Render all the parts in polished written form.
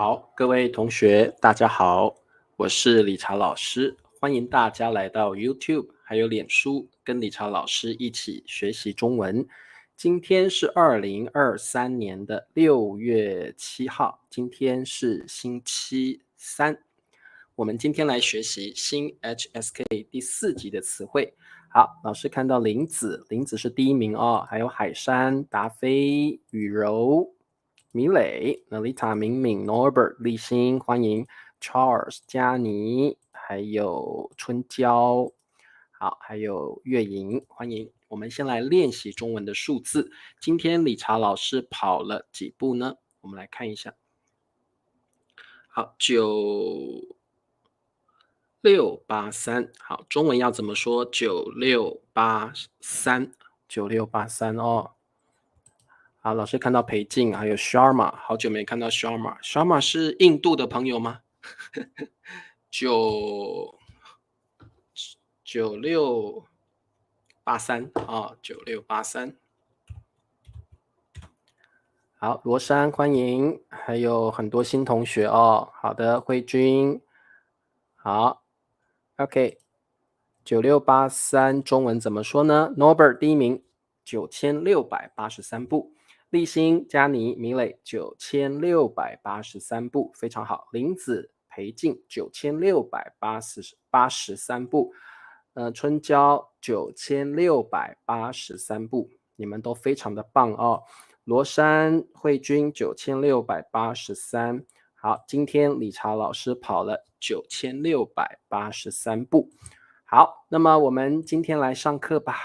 好，各位同学，大家好，我是理查老师，欢迎大家来到 YouTube 还有脸书，跟理查老师一起学习中文。今天是2023年的6月7号，今天是星期三。我们今天来学习新 HSK 第4集的词汇。好，老师看到林子，林子是第一名哦，还有海山、达菲、雨柔、米磊、Nalita、敏敏、Norbert、立新，欢迎 Charles、佳妮，还有春娇，好，还有月莹，欢迎。我们先来练习中文的数字。今天理查老师跑了几步呢？我们来看一下。好，9683，好，中文要怎么说？9683，9683哦。好，老师看到裴静还有 Sharma， 好久没看到 Sharma。Sharma 是印度的朋友吗？9683啊，9683。好，罗珊欢迎，还有很多新同学哦。好的，慧君，好 ，OK， 9683中文怎么说呢 ？Norbert 第一名，9683步。立新、佳妮、米磊9683步，非常好。林子、裴静9683步，春娇9683步，你们都非常的棒哦。罗珊、慧君9683，好，今天理查老师跑了9683步。好，那么我们今天来上课吧。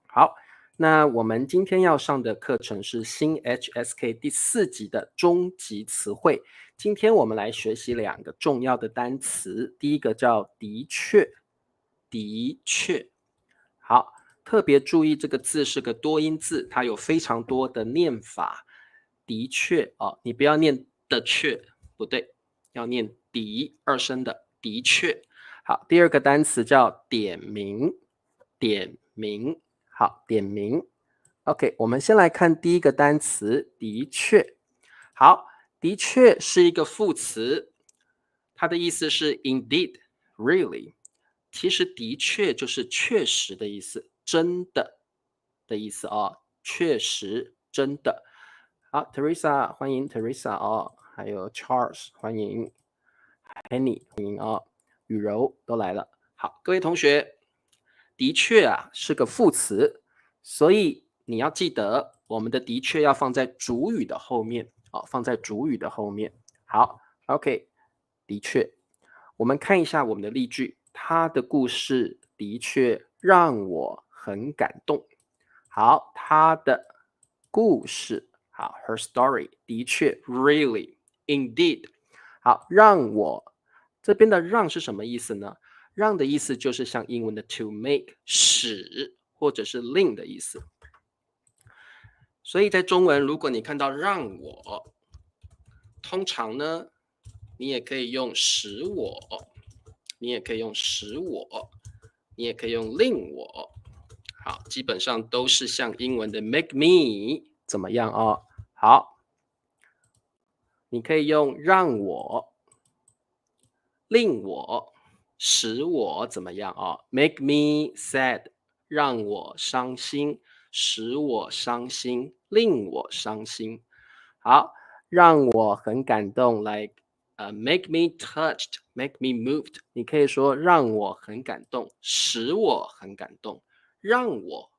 好，那我们今天要上的课程是新 HSK 第4集的中级词汇。今天我们来学习2个重要的单词，第一个叫的确，的确。好，特别注意这个字是个多音字，它有非常多的念法。的确哦，你不要念的确，不对，要念的二声的的确。好，第二个单词叫点名，点名。好，点名。OK， 我们先来看第一个单词，的确。好，的确是一个副词，它的意思是 indeed, really。其实的确就是确实的意思，真的的意思哦，确实，真的。好 ，Teresa， 欢迎 Teresa 哦，还有 Charles， 欢迎 Henny， 欢迎哦，雨柔都来了。好，各位同学，的确啊是个副词，所以你要记得我们的的确要放在主语的后面哦，放在主语的后面。好 ，OK， 的确，我们看一下我们的例句，他的故事的确让我很感动。好，他的故事，好 ，her story 的确 really indeed。好，让我这边的让是什么意思呢？让的意思就是像英文的 to make 使或者是令的意思。所以在中文，如果你看到让我，通常呢，你也可以用使我，你也可以用使我，你也可以用令我。好，基本上都是像英文的 make me 怎么样哦？好，你可以用让我、令我、使我怎么样哦 ？Make me sad， 让我伤心，使我伤心，令我伤心。好，让我很感动 ，like make me touched, make me moved。你可以说让我很感动，使我很感动，让我、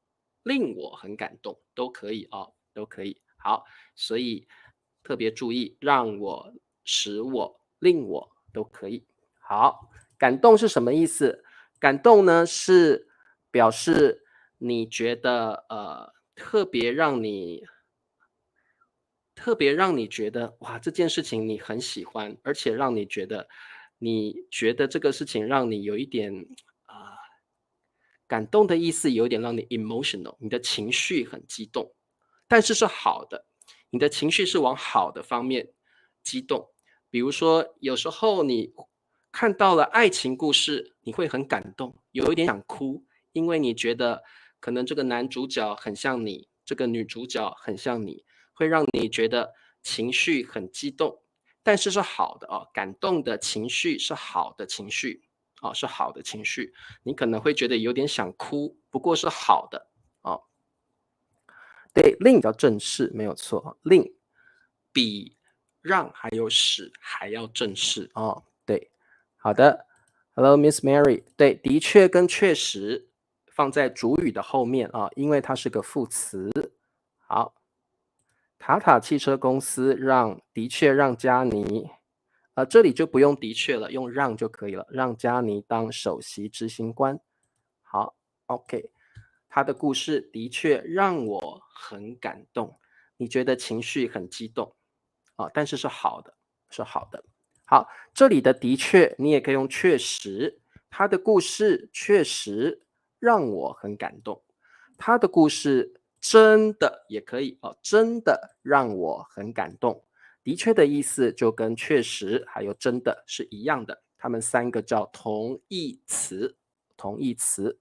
令我很感动，都可以哦，都可以。好，所以特别注意，让我、使我、令我都可以。好，感动是什么意思？感动呢是表示你觉得特别让你觉得哇，这件事情你很喜欢，而且让你觉得这个事情让你有一点感动的意思，有一点让你 emotional， 你的情绪很激动，但是是好的，你的情绪是往好的方面激动。比如说，有时候你看到了爱情故事，你会很感动，有一点想哭，因为你觉得可能这个男主角很像你，这个女主角很像你，会让你觉得情绪很激动，但是是好的哦，感动的情绪是好的情绪哦，是好的情绪。你可能会觉得有点想哭，不过是好的哦。对，令比较正式，没有错，令比让还有使还要正式哦。对，好的。Hello, Miss Mary。对，的确跟确实放在主语的后面啊，因为它是个副词。好，塔塔汽车公司的确让加尼，这里就不用的确了，用让就可以了，让加尼当首席执行官。好 ，OK。他的故事的确让我很感动，你觉得情绪很激动啊，但是是好的，是好的。好，这里的确你也可以用确实，他的故事确实让我很感动，他的故事真的也可以哦，真的让我很感动。的确的意思就跟确实还有真的是一样的，它们三个叫同义词，同义词。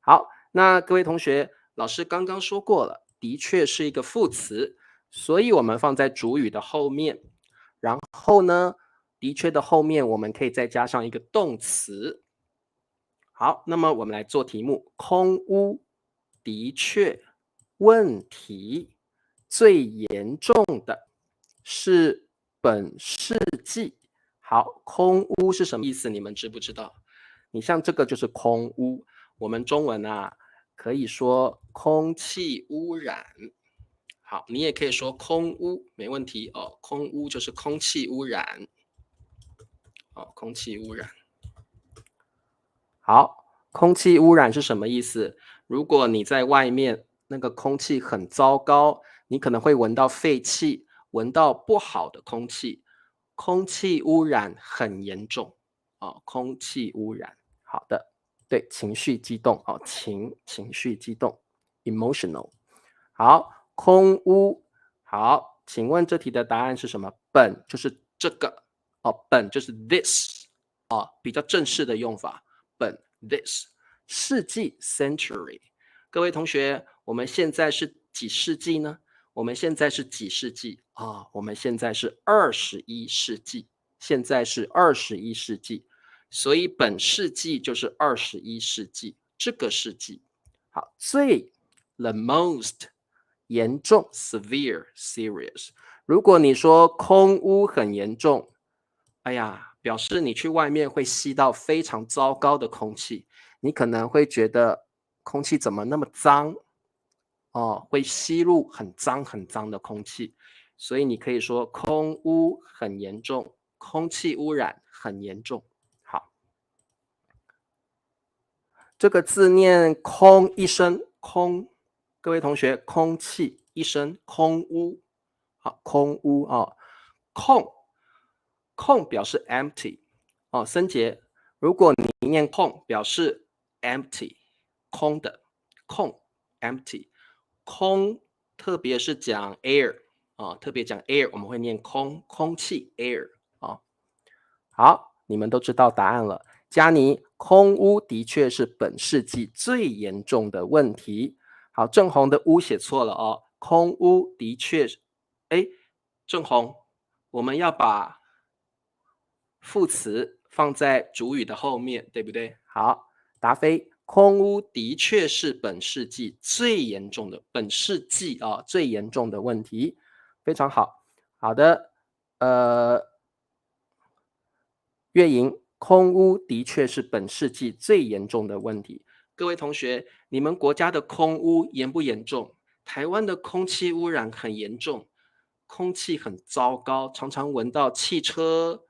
好，那各位同学，老师刚刚说过了，的确是一个副词，所以我们放在主语的后面。然后呢，的确的后面我们可以再加上一个动词。好，那么我们来做题目，空污，的确，问题，最严重的是本世纪。好，空污是什么意思？你们知不知道？你像这个就是空污，我们中文啊可以说空气污染。好，你也可以说空污，没问题哦。空污就是空气污染，哦，空气污染。好，空气污染是什么意思？如果你在外面，那个空气很糟糕，你可能会闻到废气，闻到不好的空气，空气污染很严重哦。空气污染，好的，对，情绪激动哦，情绪激动 ，emotional。好，空污，好，请问这题的答案是什么？本就是这个哦，本就是 this 哦，比较正式的用法。本 this 世纪 century。各位同学，我们现在是几世纪呢？我们现在是几世纪啊？我们现在是21世纪，现在是21世纪，所以本世纪就是21世纪，这个世纪。好，最 the most 严重 severe serious。如果你说空污很严重，哎呀，表示你去外面会吸到非常糟糕的空气，你可能会觉得空气怎么那么脏哦，会吸入很脏很脏的空气，所以你可以说空污很严重，空气污染很严重。好，这个字念空一声，空，各位同学，空气一声，空污，好，空污哦，空表示 empty 哦，森杰，如果你念空表示 empty 空的空 empty 空，特别是讲 air 特别讲 air 我们会念空气 air 好，你们都知道答案了。加尼，空污的确是本世纪最严重的问题。好，正红的污写错了哦，空污的确是，哎，正红，我们要把副词放在主语的后面，对不对？好，答非，空污的确是本世纪最严重的，本世纪最严重的问题，非常好。好的，月莹，空污的确是本世纪最严重的问题。各位同学，你们国家的空污严不严重？台湾的空气污染很严重，空气很糟糕，常常闻到汽车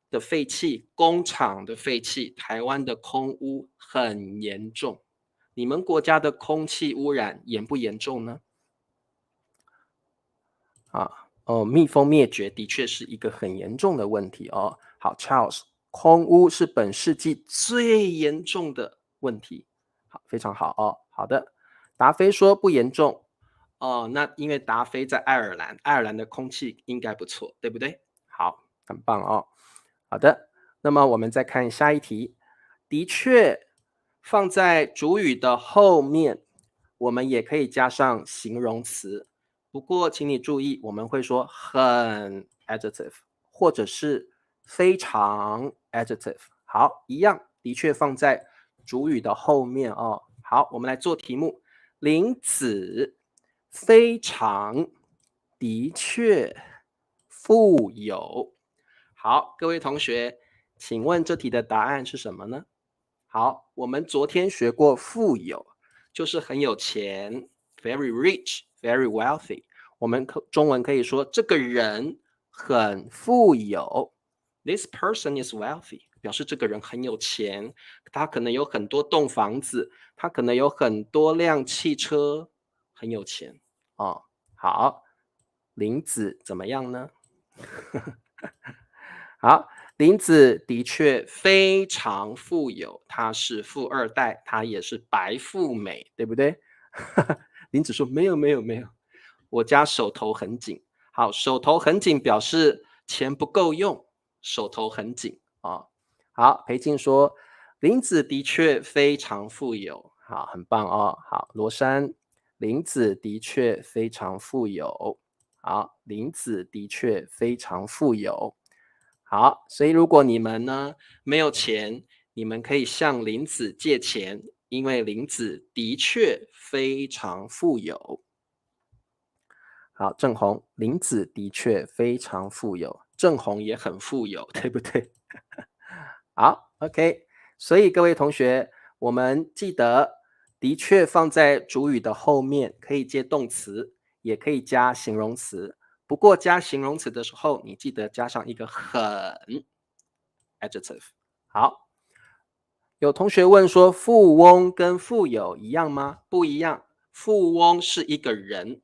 的废气、工厂的废气。台湾的空污很严重，你们国家的空气污染严不严重呢？蜜蜂灭绝的确是一个很严重的问题哦。好 ，Charles，空污是本世纪最严重的问题。好，非常好哦。好的，达菲说不严重哦。那因为达菲在爱尔兰，爱尔兰的空气应该不错，对不对？好，很棒哦。好的，那么我们再看下一题。的确，放在主语的后面，我们也可以加上形容词。不过请你注意，我们会说很 adjective， 或者是非常 adjective。好，一样，的确放在主语的后面哦。好，我们来做题目。林子非常的确富有。好，各位同学，请问这题的答案是什么呢？好，我们昨天学过富有，就是很有钱 ，very rich, very wealthy。我们中文可以说这个人很富有 ，this person is wealthy，表示这个人很有钱，他可能有很多栋房子，他可能有很多辆汽车，很有钱哦。好，林子怎么样呢？好，林子的确非常富有，她是富二代，她也是白富美，对不对？林子说没有没有没有，我家手头很紧。好，手头很紧表示钱不够用，手头很紧啊。好，裴静说林子的确非常富有，好，很棒哦。好，罗珊，林子的确非常富有。好，林子的确非常富有。好，所以如果你们呢没有钱，你们可以向林子借钱，因为林子的确非常富有。好，郑红，林子的确非常富有，郑红也很富有，对不对？好，OK。所以各位同学，我们记得的确放在主语的后面，可以接动词，也可以加形容词。不过加形容词的时候，你记得加上一个很 adjective。好，有同学问说，富翁跟富有一样吗？不一样，富翁是一个人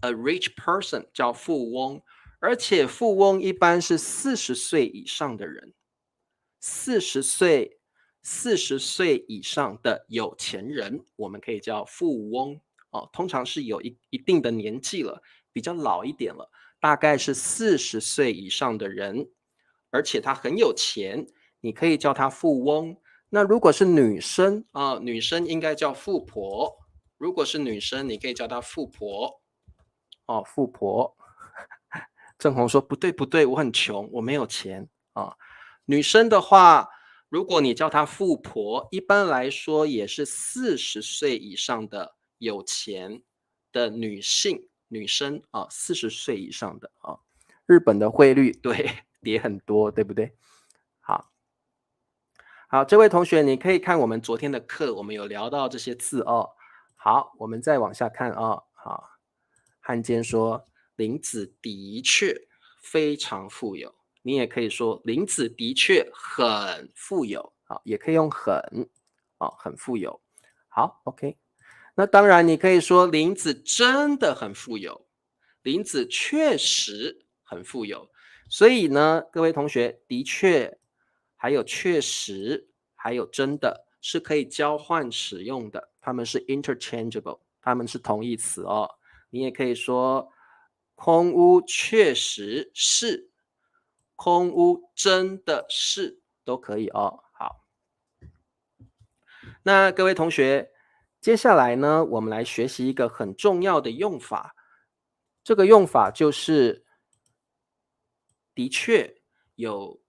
，a rich person 叫富翁，而且富翁一般是40岁以上的人，40岁以上的有钱人，我们可以叫富翁哦。通常是有一定的年纪了，比较老一点了，大概是40岁以上的人，而且他很有钱，你可以叫他富翁。那如果是女生啊，女生应该叫富婆。如果是女生，你可以叫她富婆哦，富婆。郑红说不对不对，我很穷，我没有钱啊。女生的话，如果你叫她富婆，一般来说也是40岁以上的有钱的女性女生啊，40岁以上的啊。日本的汇率对跌很多，对不对？好。好，这位同学，你可以看我们昨天的课，我们有聊到这些字哦。好，我们再往下看哦。好，汉奸说林子的确非常富有，你也可以说林子的确很富有，好，也可以用很，很富有。好，OK。那当然，你可以说林子真的很富有，林子确实很富有。所以呢，各位同学，的确，还有确实，还有真的，是可以交换使用的，它们是 interchangeable，它们是同义词哦。你也可以说，空屋确实是，空屋真的是，都可以哦。好，那各位同学，接下来呢，我们来学习一个很重要的用法，这个用法就是的确有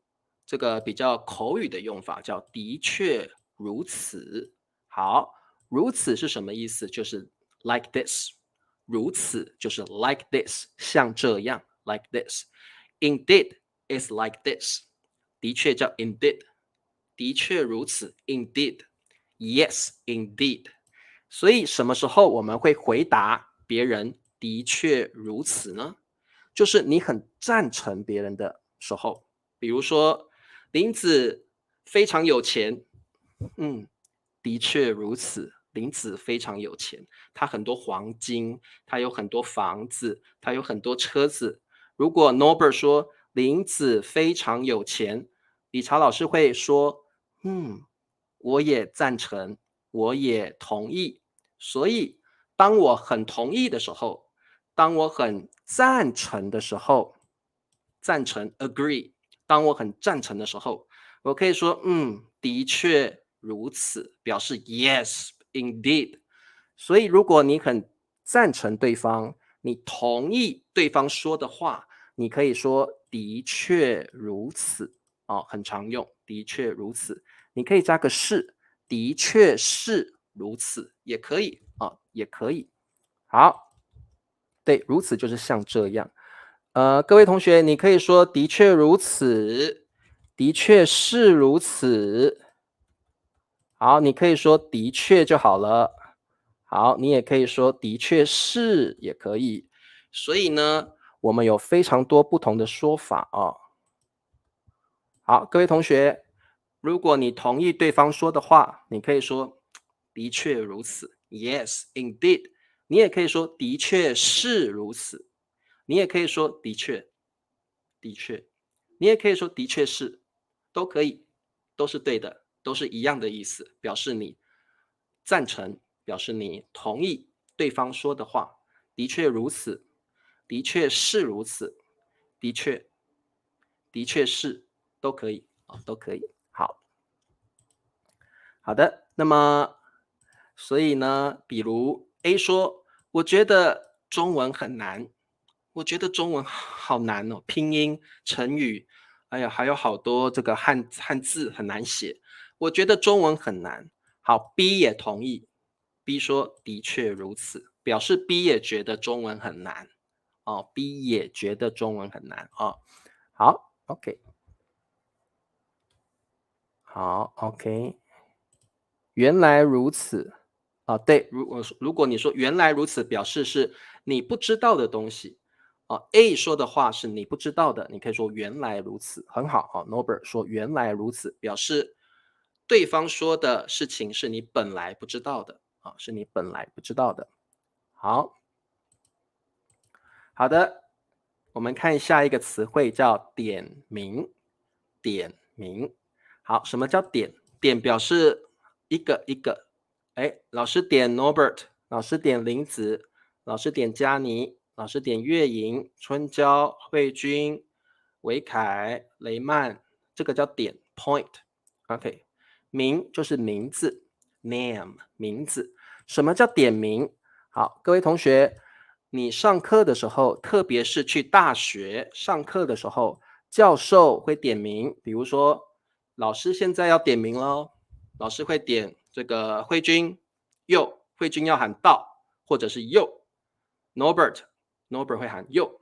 这个比较口语的用法，叫的确如此。好，如此是什么意思？就是 like this，如此就是 like this，像这样 like this。Indeed is like this，的确叫 indeed，的确如此 indeed。Yes, indeed。所以什么时候我们会回答别人的确如此呢？就是你很赞成别人的时候，比如说林子非常有钱，的确如此，林子非常有钱，他很多黄金，他有很多房子，他有很多车子。如果 Norbert 说林子非常有钱，理查老师会说，我也赞成，我也同意。所以，当我很同意的时候，当我很赞成的时候，赞成 agree，当我很赞成的时候，我可以说的确如此，表示 yes indeed。所以，如果你很赞成对方，你同意对方说的话，你可以说的确如此哦，很常用，的确如此。你可以加个是，的确是如此，也可以啊，也可以。好，对，如此就是像这样。各位同学，你可以说的确如此，的确是如此。好，你可以说的确就好了。好，你也可以说的确是，也可以。所以呢，我们有非常多不同的说法啊。好，各位同学，如果你同意对方说的话，你可以说的确如此 ，Yes, indeed。你也可以说的确是如此，你也可以说的确，的确，你也可以说的确是，都可以，都是对的，都是一样的意思，表示你赞成，表示你同意对方说的话，的确如此，的确是如此，的确，的确是，都可以啊，都可以。好，好的，那么所以呢，比如 A 说，我觉得中文很难，我觉得中文好难哦，拼音、成语，哎呀，还有好多这个汉字很难写，我觉得中文很难。好，B 也同意，B 说的确如此，表示 B 也觉得中文很难哦，B 也觉得中文很难哦。好，OK，好，OK。原来如此，啊，对，如果你说原来如此，表示是你不知道的东西，啊，A 说的话是你不知道的，你可以说原来如此，很好啊，Norbert 说原来如此，表示对方说的事情是你本来不知道的，啊，是你本来不知道的。好，好的，我们看下一个词汇叫点名，点名。好，什么叫点？点表示一个一个，哎，老师点 Norbert，老师点林子，老师点佳妮，老师点月莹、春娇、慧君、维凯、雷曼，这个叫点 point。OK，名就是名字 name 名字。什么叫点名？好，各位同学，你上课的时候，特别是去大学上课的时候，教授会点名，比如说老师现在要点名喽，老师会点这个慧君右，慧君要喊到，或者是右，Norbert 会喊右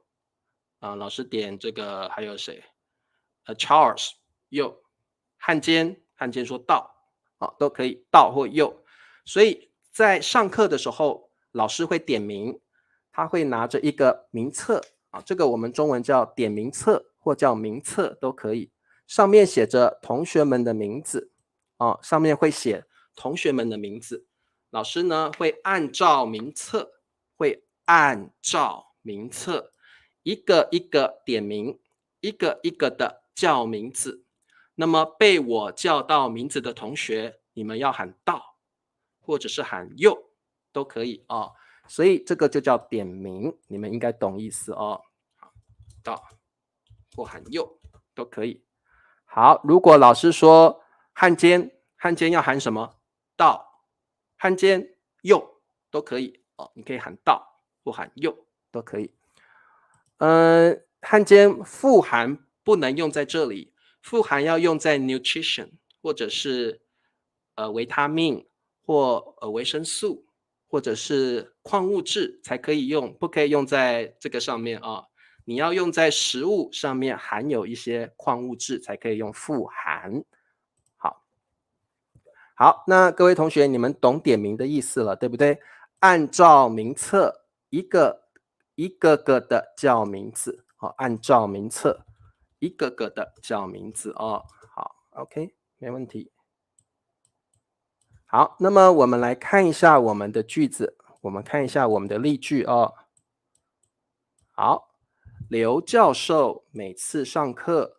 啊，老师点这个还有谁？Charles 右，汉奸说到啊，都可以到或右，所以在上课的时候，老师会点名，他会拿着一个名册啊，这个我们中文叫点名册或叫名册都可以，上面写着同学们的名字啊，上面会写同学们的名字，老师呢会按照名册，一个一个点名，一个一个的叫名字。那么被我叫到名字的同学，你们要喊到，或者是喊右，都可以哦。所以这个就叫点名，你们应该懂意思哦。到或喊右都可以。好，如果老师说汉奸要喊什么？到，汉奸右都可以哦。你可以喊到或喊右都可以。汉奸富含不能用在这里，富含要用在 nutrition 或者是维他命或维生素或者是矿物质才可以用，不可以用在这个上面啊。你要用在食物上面含有一些矿物质才可以用富含。好，好，那各位同学，你们懂点名的意思了，对不对？按照名册，一个一个个的叫名字，好，按照名册，一个个的叫名字哦。好，OK，没问题。好，那么我们来看一下我们的句子，我们看一下我们的例句哦。好，刘教授每次上课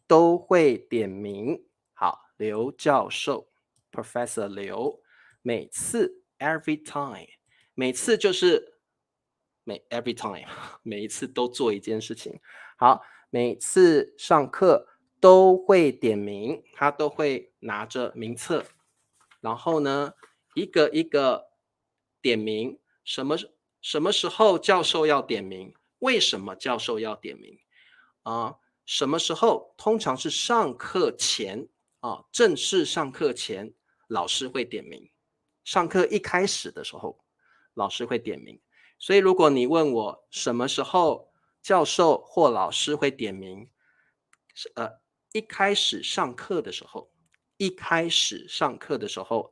都会点名。好，刘教授 Professor 刘每次 every time，每次就是every time，每一次都做一件事情。好，每次上课都会点名，他都会拿着名册，然后呢，一个一个点名。什么时候教授要点名？为什么教授要点名？什么时候？通常是上课前正式上课前，老师会点名。上课一开始的时候，老师会点名。所以如果你问我什么时候教授或老师会点名，一开始上课的时候，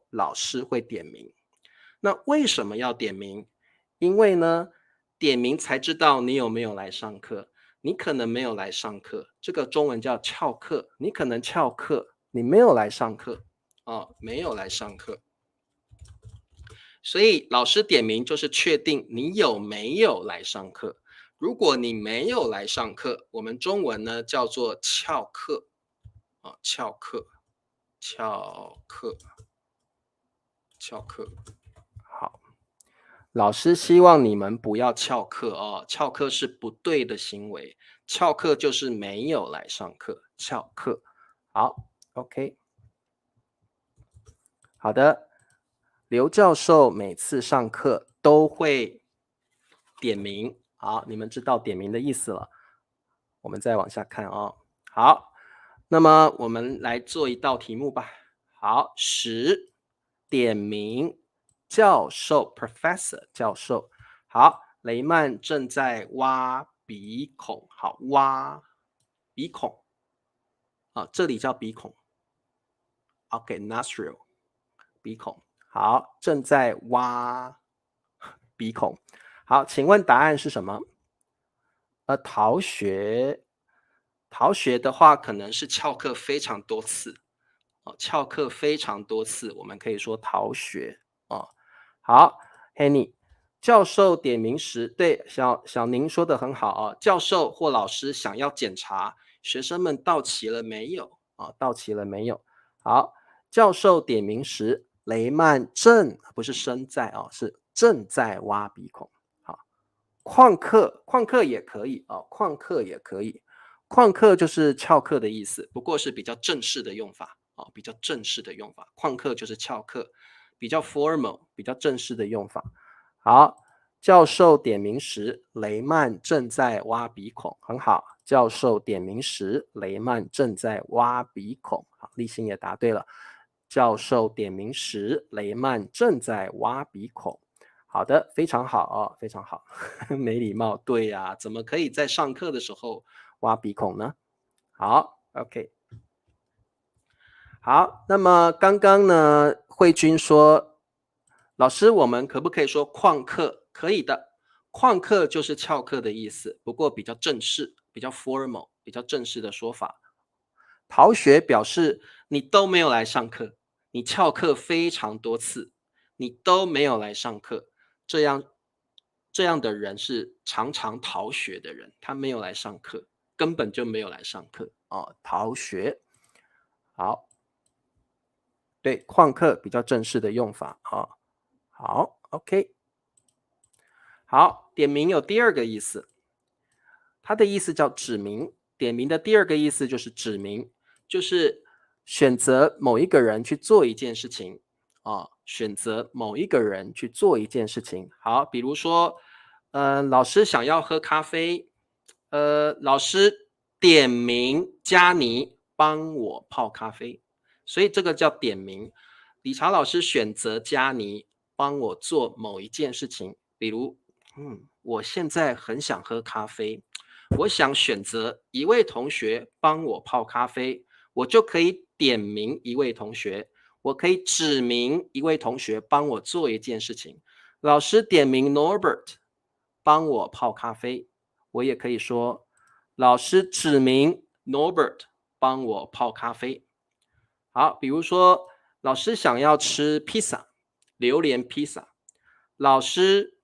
老师会点名。那为什么要点名？因为呢，点名才知道你有没有来上课。你可能没有来上课，这个中文叫翘课。你可能翘课，你没有来上课没有来上课。所以老师点名就是确定你有没有来上课。如果你没有来上课，我们中文呢叫做翘课翘课。好，老师希望你们不要翘课翘课是不对的行为，翘课就是没有来上课，翘课。好 ，OK， 好的。刘教授每次上课都会点名，好，你们知道点名的意思了。我们再往下看好，那么我们来做一道题目吧。好，10点名教授 professor 教授。好，雷曼正在挖鼻孔。好，挖鼻孔这里叫鼻孔。OK， nostril 鼻孔。好，正在挖鼻孔。好，请问答案是什么？逃学的话，可能是翘课非常多次翘课非常多次，我们可以说逃学好 ，Henny， 教授点名时，对小宁说的很好教授或老师想要检查学生们到齐了没有到齐了没有？好，教授点名时，雷曼正不是身在是正在挖鼻孔。好，旷课也可以旷课也可以。旷课就是翘课的意思，不过是比较正式的用法比较正式的用法。旷课就是翘课，比较 formal， 比较正式的用法。好，教授点名时，雷曼正在挖鼻孔，很好。教授点名时，雷曼正在挖鼻孔。好，立新也答对了。教授点名时，雷曼正在挖鼻孔。好的，非常好非常好。没礼貌，对呀，怎么可以在上课的时候挖鼻孔呢？好 ，OK。好，那么刚刚呢，慧君说，老师，我们可不可以说旷课？可以的，旷课就是翘课的意思，不过比较正式，比较 formal， 比较正式的说法。逃学表示你都没有来上课，你翘课非常多次，你都没有来上课，这样的人是常常逃学的人，他没有来上课，根本就没有来上课逃学。好。对，旷课比较正式的用法好 ，OK。好，点名有第二个意思，它的意思叫指名。点名的第二个意思就是指名，就是选择某一个人去做一件事情选择某一个人去做一件事情。好，比如说，老师想要喝咖啡，老师点名佳妮帮我泡咖啡。所以这个叫点名。理查老师选择佳妮帮我做某一件事情，比如，我现在很想喝咖啡，我想选择一位同学帮我泡咖啡，我就可以点名一位同学，我可以指明一位同学帮我做一件事情。老师点名 Norbert 帮我泡咖啡，我也可以说，老师指明 Norbert 帮我泡咖啡。好，比如说老师想要吃披萨，榴莲披萨，老师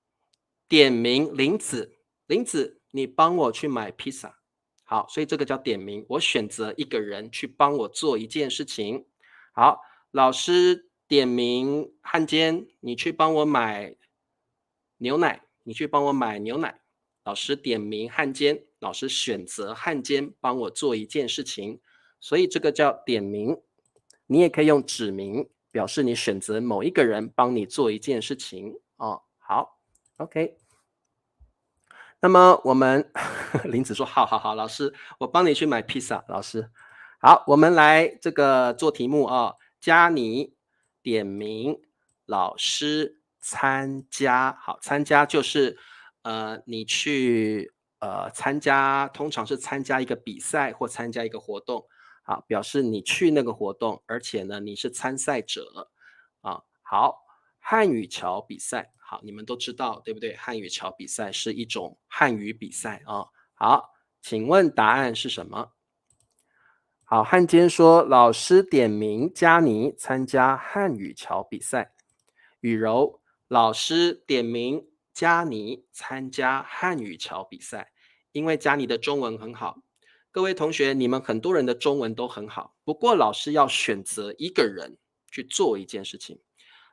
点名林子，林子你帮我去买披萨。好，所以这个叫点名，我选择一个人去帮我做一件事情。好，老师点名汉奸，你去帮我买牛奶，你去帮我买牛奶。老师点名汉奸，老师选择汉奸帮我做一件事情，所以这个叫点名。你也可以用指名，表示你选择某一个人帮你做一件事情好 ，OK。那么我们林子说好好好，老师，我帮你去买披萨，老师。好，我们来这个做题目啊，加你点名老师参加，好，参加就是你去参加，通常是参加一个比赛或参加一个活动，好，表示你去那个活动，而且呢你是参赛者啊。好，汉语桥比赛，好，你们都知道对不对？汉语桥比赛是一种汉语比赛啊。好，请问答案是什么？好，汉奸说老师点名佳妮参加汉语桥比赛。雨柔，老师点名佳妮参加汉语桥比赛，因为佳妮的中文很好。各位同学，你们很多人的中文都很好，不过老师要选择一个人去做一件事情。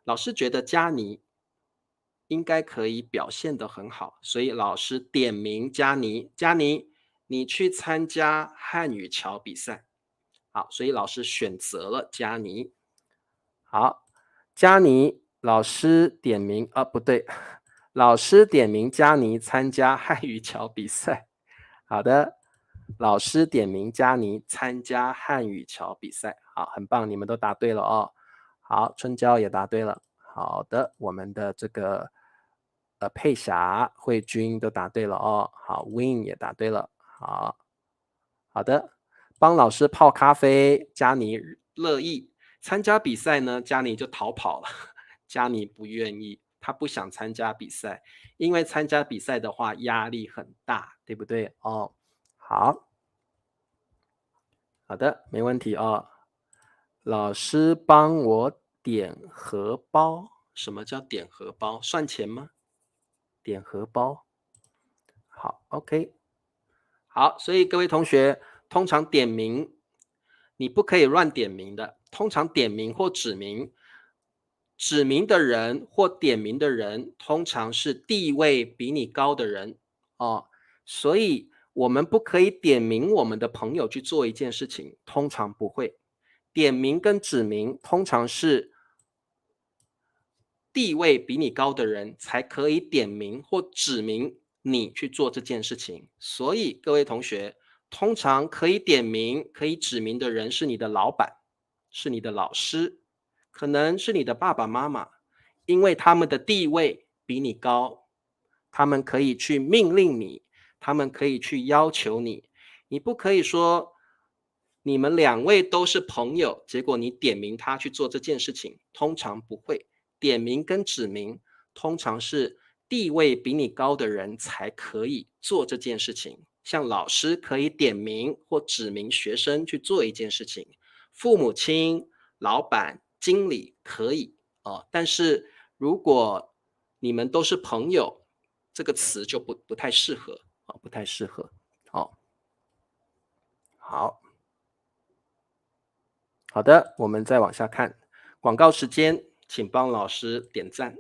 老师觉得佳妮应该可以表现得很好，所以老师点名佳妮，佳妮，你去参加汉语桥比赛。好，所以老师选择了佳妮。好，佳妮老师点名啊，不对，老师点名佳妮参加汉语桥比赛。好的，老师点名佳妮参加汉语桥比赛。好，很棒，你们都答对了哦。好，春娇也答对了。好的，我们的这个佩霞、慧君都答对了哦。好 ，Win 也答对了。好，好的，帮老师泡咖啡，佳妮乐意参加比赛呢，佳妮就逃跑了。佳妮不愿意，她不想参加比赛，因为参加比赛的话压力很大，对不对？哦，好，好的，没问题哦。老师帮我点荷包，什么叫点荷包？算钱吗？点荷包，好，OK。好，所以各位同学，通常点名，你不可以乱点名的。通常点名或指名，指名的人或点名的人，通常是地位比你高的人哦。所以我们不可以点名我们的朋友去做一件事情，通常不会。点名跟指名通常是地位比你高的人才可以点名或指明你去做这件事情。所以各位同学，通常可以点名、可以指明的人是你的老板，是你的老师，可能是你的爸爸妈妈，因为他们的地位比你高，他们可以去命令你，他们可以去要求你。你不可以说你们两位都是朋友，结果你点名他去做这件事情，通常不会。点名跟指名通常是地位比你高的人才可以做这件事情。像老师可以点名或指明学生去做一件事情，父母亲、老板、经理可以哦，但是如果你们都是朋友，这个词就不太适合啊，不太适合。哦，好。好的，我们再往下看，广告时间，请帮老师点赞、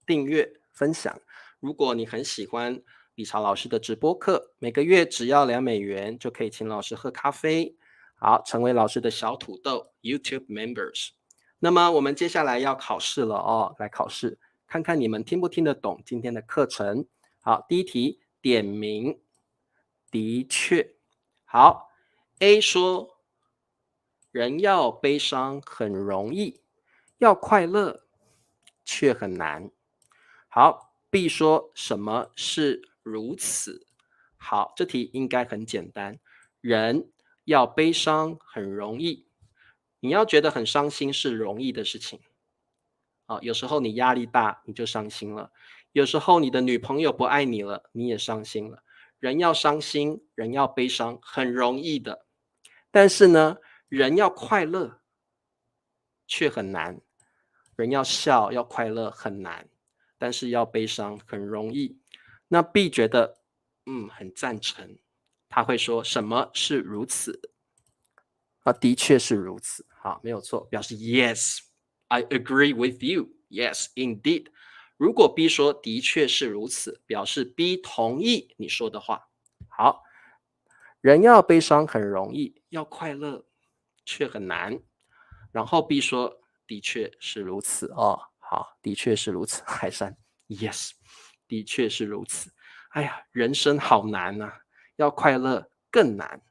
订阅、分享。如果你很喜欢理查老师的直播课，每个月只要$2就可以请老师喝咖啡，好，成为老师的小土豆 YouTube members。那么我们接下来要考试了哦，来考试，看看你们听不听得懂今天的课程。好，第一题，点名，的确，好，A 说。人要悲伤很容易，要快乐却很难。好，B 说什么是如此？好，这题应该很简单。人要悲伤很容易，你要觉得很伤心是容易的事情。啊，有时候你压力大，你就伤心了；有时候你的女朋友不爱你了，你也伤心了。人要伤心，人要悲伤，很容易的。但是呢，人要快乐却很难。人要笑要快乐很难，但是要悲伤很容易。那 B 觉得，很赞成，他会说什么是如此？啊，的确是如此。好，没有错，表示 Yes, I agree with you. Yes, indeed. 如果 B 说的确是如此，表示 B 同意你说的话。好，人要悲伤很容易，要快乐却很难。然后 B 说的确是如此哦，好，的确是如此，海山 Yes，的确是如此。哎呀，人生好难啊，要快乐更难，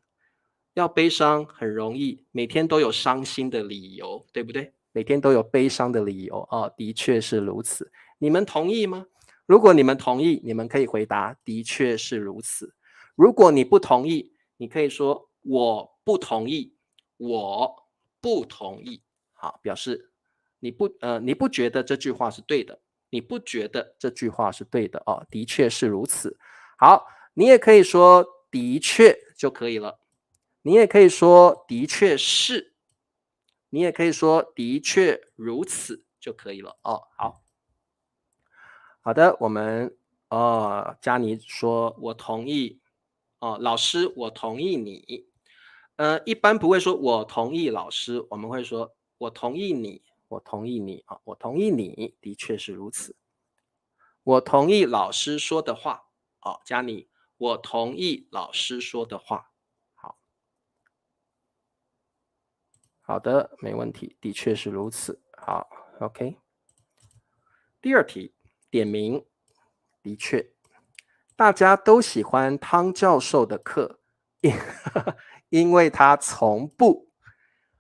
要悲伤很容易，每天都有伤心的理由，对不对？每天都有悲伤的理由哦，的确是如此。你们同意吗？如果你们同意，你们可以回答的确是如此。如果你不同意，你可以说我不同意，我不同意。好，表示你不觉得这句话是对的，你不觉得这句话是对的哦，的确是如此。好，你也可以说的确就可以了，你也可以说的确是，你也可以说的确如此就可以了哦。好，好的，我们佳妮说我同意哦，老师我同意你。一般不会说我同意老师，我们会说我同意你，我同意你啊，我同意你，的确是如此。我同意老师说的话，哦，佳妮，我同意老师说的话。好，好的，没问题，的确是如此。好，OK。第二题，点名，的确，大家都喜欢汤教授的课，因为他从不。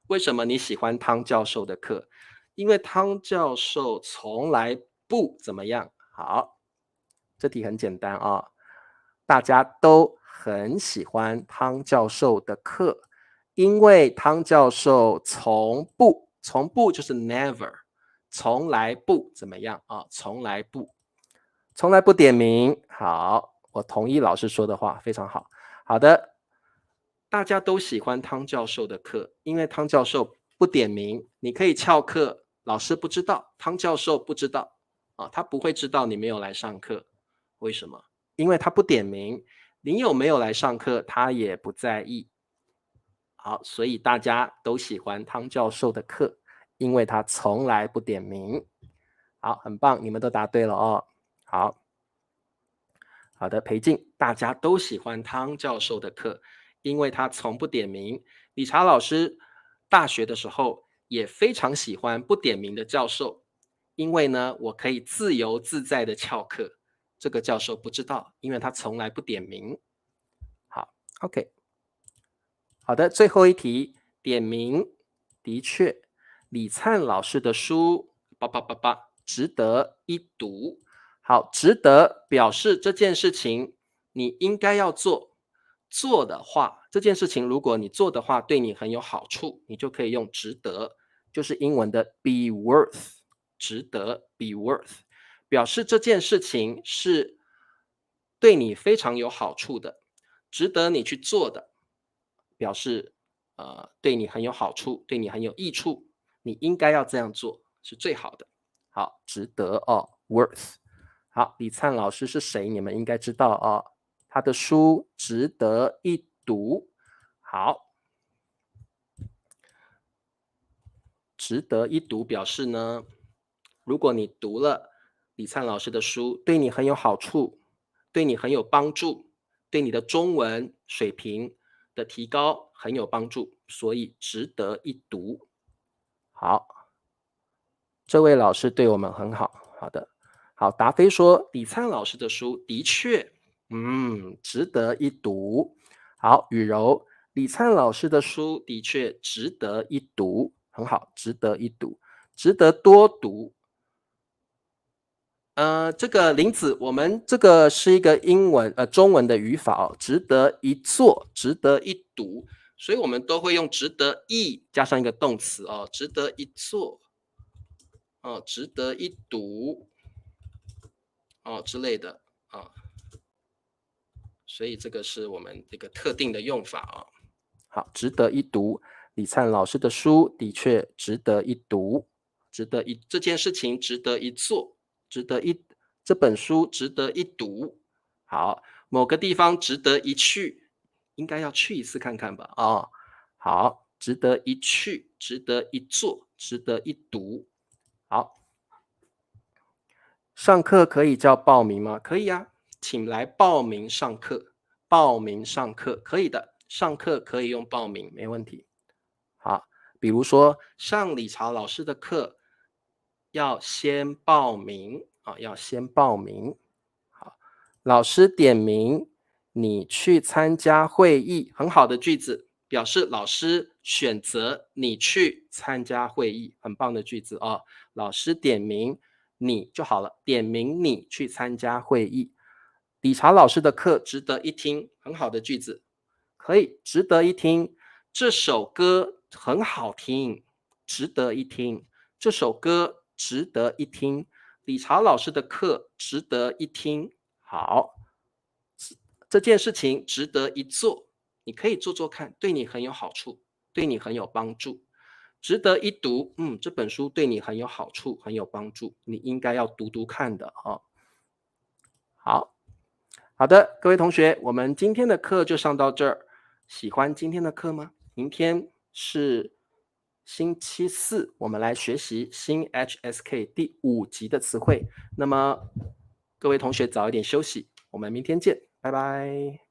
为什么你喜欢汤教授的课？因为汤教授从来不怎么样。好，这题很简单啊，大家都很喜欢汤教授的课，因为汤教授从不就是 never，从来不怎么样啊，从来不点名。好，我同意老师说的话，非常好。好的，大家都喜欢汤教授的课，因为汤教授不点名，你可以翘课，老师不知道，汤教授不知道啊，他不会知道你没有来上课。为什么？因为他不点名，你有没有来上课，他也不在意。好，所以大家都喜欢汤教授的课，因为他从来不点名。好，很棒，你们都答对了哦。好，好的，裴静，大家都喜欢汤教授的课，因为他从不点名。理查老师大学的时候也非常喜欢不点名的教授，因为呢，我可以自由自在的翘课。这个教授不知道，因为他从来不点名。好，OK，好的，最后一题，点名，的确，李灿老师的书，值得一读。好，值得表示这件事情你应该要做，做的话，这件事情如果你做的话，对你很有好处，你就可以用值得，就是英文的 be worth，值得 be worth，表示这件事情是对你非常有好处的，值得你去做的，表示对你很有好处，对你很有益处，你应该要这样做是最好的。好，值得哦，worth。好，李灿老师是谁？你们应该知道哦，他的书值得一读。好，值得一读表示呢，如果你读了李灿老师的书，对你很有好处，对你很有帮助，对你的中文水平的提高很有帮助，所以值得一读。好，这位老师对我们很好。好的，好，达飞说李灿老师的书的确，值得一读。好，雨柔，李灿老师的书的确值得一读，很好，值得一读，值得多读。这个林子，我们这个是一个中文的语法哦，值得一做，值得一读，所以我们都会用值得一加上一个动词哦，值得一做，哦，值得一读，哦之类的啊，所以这个是我们这个特定的用法啊。好，值得一读，李灿老师的书的确值得一读，这件事情值得一做，这本书值得一读。好，某个地方值得一去，应该要去一次看看吧？哦，好，值得一去，值得一做，值得一读。好，上课可以叫报名吗？可以啊，请来报名上课。报名上课可以的，上课可以用报名，没问题。好，比如说上李朝老师的课要先报名啊，要先报名。好，老师点名你去参加会议，很好的句子，表示老师选择你去参加会议，很棒的句子哦。老师点名你就好了，点名你去参加会议。理查老师的课值得一听，很好的句子，可以值得一听。这首歌很好听，值得一听。这首歌值得一听。理查老师的课值得一听。好，这件事情值得一做，你可以做做看，对你很有好处，对你很有帮助。值得一读，这本书对你很有好处，很有帮助，你应该要读读看的哦。好，好的，各位同学，我们今天的课就上到这儿。喜欢今天的课吗？明天是星期四，我们来学习新 HSK 第5集的词汇。那么各位同学早一点休息，我们明天见，拜拜。